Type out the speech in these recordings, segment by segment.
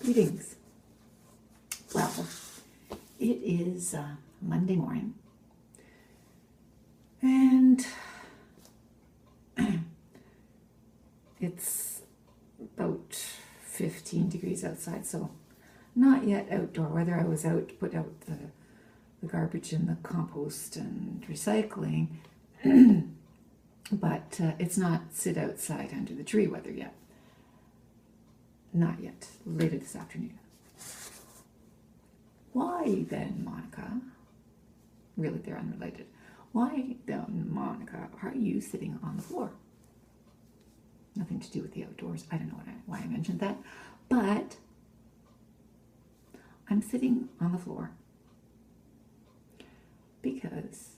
Greetings. Well, it is Monday morning, and it's about 15 degrees outside, so not yet outdoor weather. I was out to put out the garbage in the compost and recycling, but it's not sit outside under the tree weather yet. Not yet. Later this afternoon. Why then, Monica? Really, they're unrelated. Why then, Monica, are you sitting on the floor? Nothing to do with the outdoors. I don't know why I mentioned that, but I'm sitting on the floor because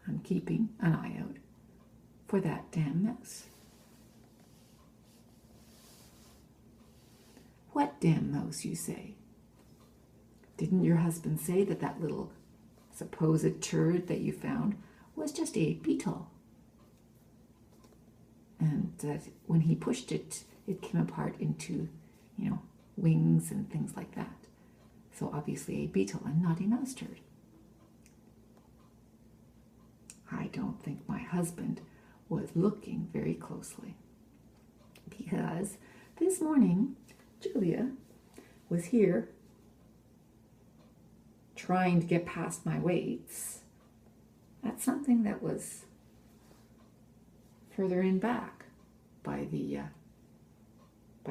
I'm keeping an eye out for that damn mouse. What damn mouse, you say? Didn't your husband say that that little supposed turd that you found was just a beetle? And that when he pushed it, it came apart into, wings and things like that. So obviously a beetle and not a mouse turd. I don't think my husband was looking very closely, because this morning Julia was here trying to get past my weights at something that was further in back by the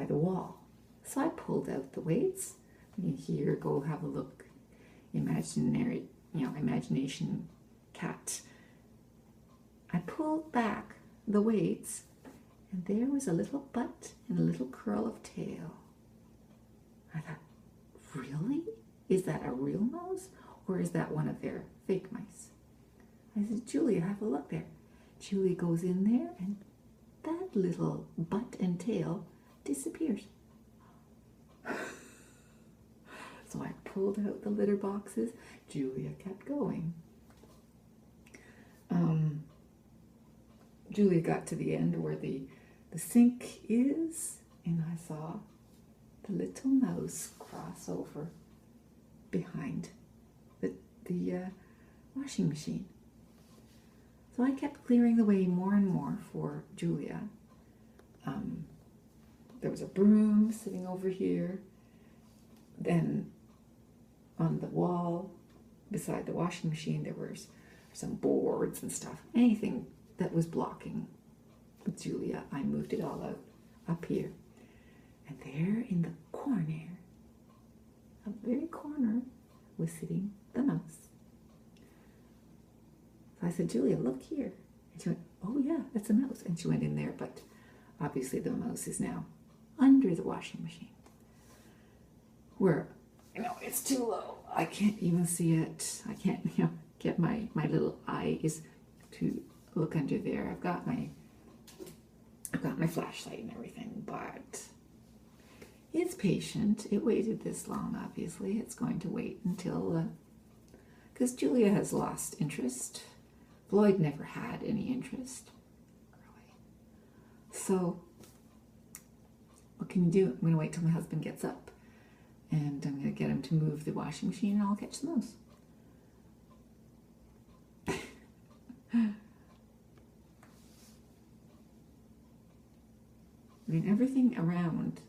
wall. So I pulled out the weights. Here, go have a look. Imagination cat. I pulled back the weights, and there was a little butt and a little curl of tail. I thought, really? Is that a real mouse, or is that one of their fake mice? I said, Julia, have a look there. Julia goes in there, and that little butt and tail disappears. So I pulled out the litter boxes. Julia kept going. Julia got to the end where the sink is, and I saw the little mouse cross over behind the washing machine. So I kept clearing the way more and more for Julia. There was a broom sitting over here. Then on the wall beside the washing machine there was some boards and stuff. Anything that was blocking Julia, I moved it all out up here. And there in the corner, a very corner, was sitting the mouse. So I said, Julia, look here. And she went, oh yeah, that's a mouse. And she went in there, but obviously the mouse is now under the washing machine, where, it's too low. I can't even see it. I can't, get my little eyes to look under there. I've got my flashlight and everything, but it's patient. It waited this long, obviously. It's going to wait until, because Julia has lost interest. Floyd never had any interest, really. So, what can you do? I'm going to wait till my husband gets up, and I'm going to get him to move the washing machine, and I'll catch the mouse. Everything around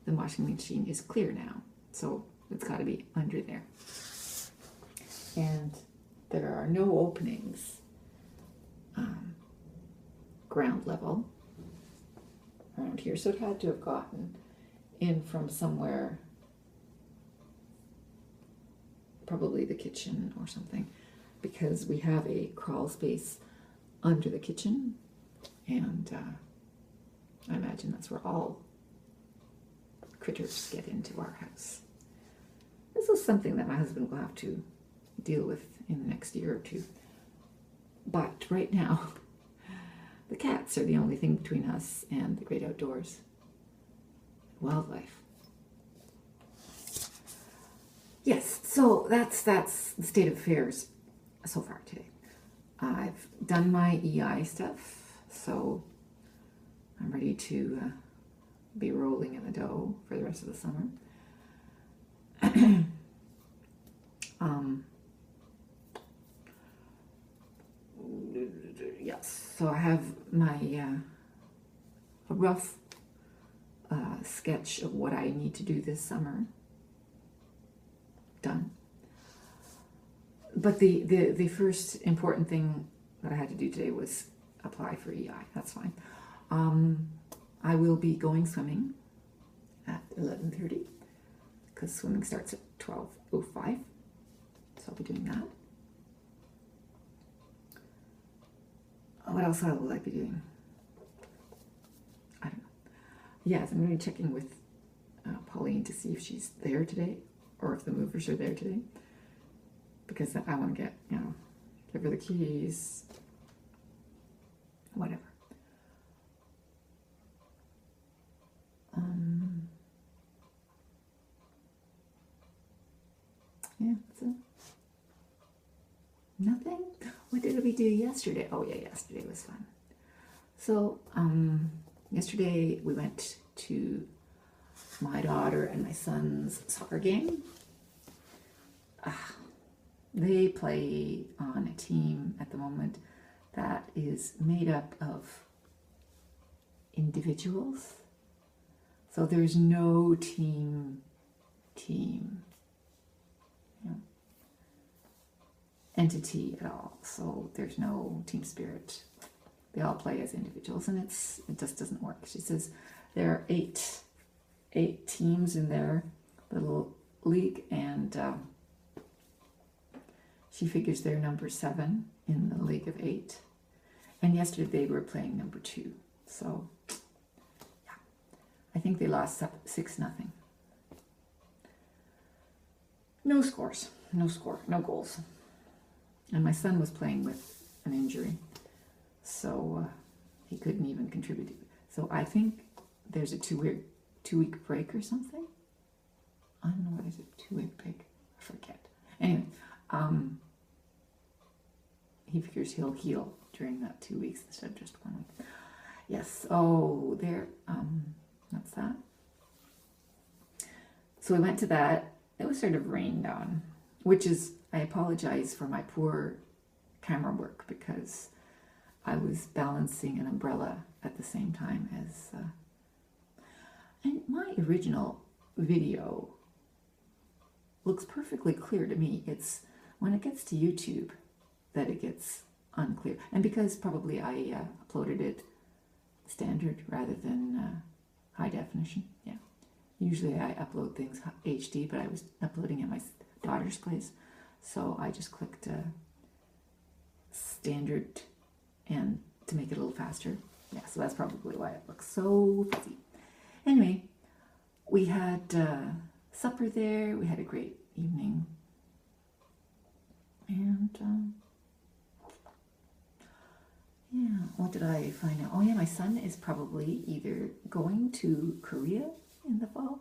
the washing machine is clear now, so it's got to be under there. And there are no openings, ground level around here, so it had to have gotten in from somewhere, probably the kitchen or something, because we have a crawl space under the kitchen, and I imagine that's where all critters get into our house. This is something that my husband will have to deal with in the next year or two. But right now, the cats are the only thing between us and the great outdoors. Wildlife. Yes, so that's the state of affairs so far today. I've done my EI stuff, so I'm ready to be rolling in the dough for the rest of the summer. Yes, so I have my a rough sketch of what I need to do this summer done. But the first important thing that I had to do today was apply for EI. That's fine. I will be going swimming at 11:30 because swimming starts at 12:05. So I'll be doing that. What else will I be doing? I don't know. Yes, I'm going to be checking with Pauline to see if she's there today or if the movers are there today. Because I want to get, give her the keys, whatever. Yeah, that's it. Nothing? What did we do yesterday? Oh yeah, yesterday was fun. So, yesterday we went to my daughter and my son's soccer game. They play on a team at the moment that is made up of individuals. So there's no team entity at all. So there's no team spirit. They all play as individuals, and it just doesn't work. She says there are eight teams in their little league, and she figures they're number 7 in the league of 8. And yesterday they were playing number 2. So yeah, I think they lost 6-0. No scores, no goals. And my son was playing with an injury, so he couldn't even contribute. So I think there's a 2-week break or something. I don't know what is it, 2-week break. I forget. Anyway, he figures he'll heal during that 2 weeks instead of just 1 week. Yes. Oh, there. That's that. So we went to that. It was sort of rained on, which is. I apologize for my poor camera work because I was balancing an umbrella at the same time as... and my original video looks perfectly clear to me. It's when it gets to YouTube that it gets unclear. And because probably I uploaded it standard rather than high definition. Yeah. Usually I upload things HD, but I was uploading at my daughter's place. So I just clicked standard and to make it a little faster. Yeah, so that's probably why it looks so fuzzy. Anyway, we had supper there. We had a great evening. And yeah, what did I find out? Oh yeah, my son is probably either going to Korea in the fall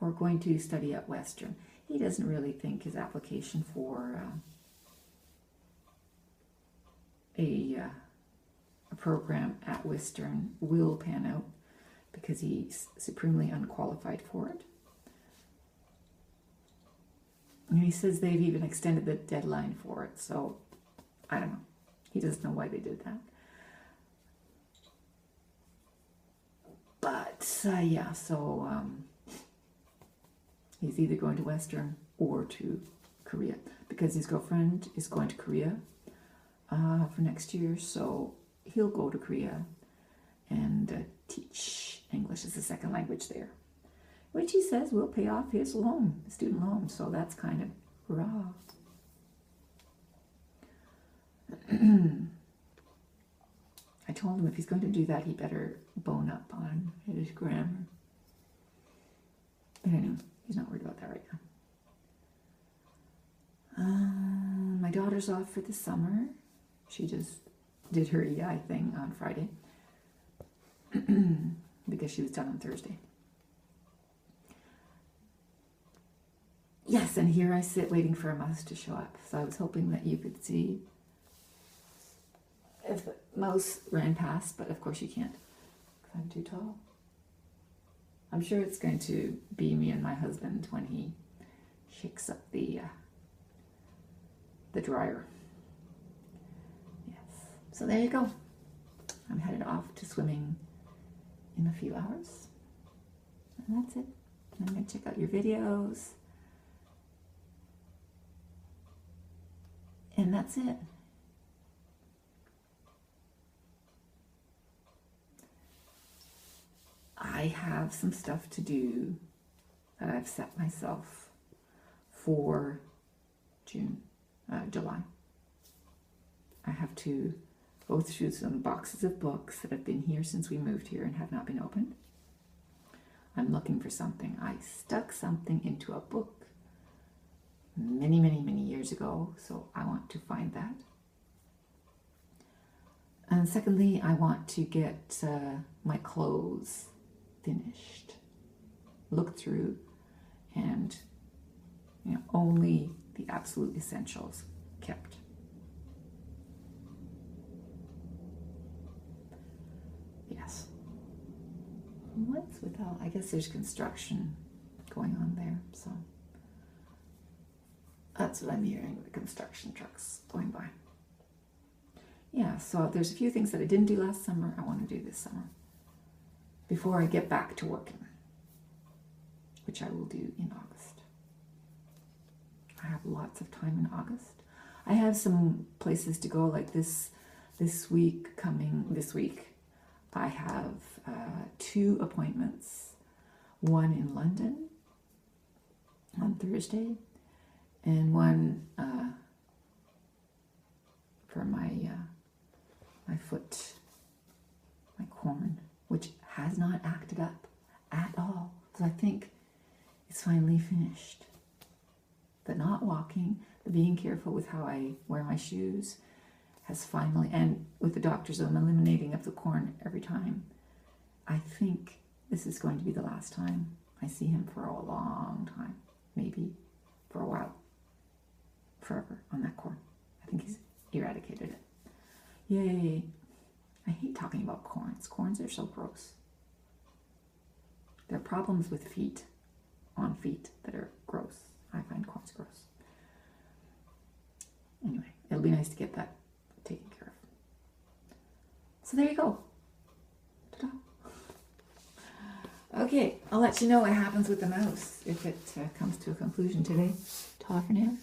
or going to study at Western. He doesn't really think his application for a program at Western will pan out because he's supremely unqualified for it. And he says they've even extended the deadline for it, so I don't know. He doesn't know why they did that. But yeah, so he's either going to Western or to Korea because his girlfriend is going to Korea for next year, so he'll go to Korea and teach English as a second language there, which he says will pay off his student loan, so that's kind of raw. I told him if he's going to do that, he better bone up on his grammar. But anyway, he's not worried about that right now. My daughter's off for the summer. She just did her EI thing on Friday because she was done on Thursday. Yes, and here I sit waiting for a mouse to show up. So I was hoping that you could see if the mouse ran past, but of course you can't because I'm too tall. I'm sure it's going to be me and my husband when he shakes up the dryer. Yes. So there you go. I'm headed off to swimming in a few hours. And that's it. I'm going to check out your videos. And that's it. I have some stuff to do that I've set myself for July. I have to go through some boxes of books that have been here since we moved here and have not been opened. I'm looking for something. I stuck something into a book many, many, many years ago, so I want to find that. And secondly, I want to get my clothes finished, look through, and only the absolute essentials kept. Yes. What's with all? I guess there's construction going on there, so that's what I'm hearing, the construction trucks going by. Yeah, so there's a few things that I didn't do last summer I want to do this summer before I get back to working, which I will do in August. I have lots of time in August. I have some places to go, like this week. I have 2 appointments, one in London on Thursday, and one for my foot, my corn, which has not acted up at all. So I think it's finally finished. The not walking, the being careful with how I wear my shoes has finally, and with the doctors, I'm eliminating of the corn every time. I think this is going to be the last time I see him for a long time, maybe for a while, forever on that corn. I think he's eradicated it. Yay. I hate talking about corns. Corns are so gross. There are problems with feet, on feet, that are gross. I find corns gross. Anyway, it'll be nice to get that taken care of. So there you go. Ta-da. Okay, I'll let you know what happens with the mouse if it comes to a conclusion today. Ta for now.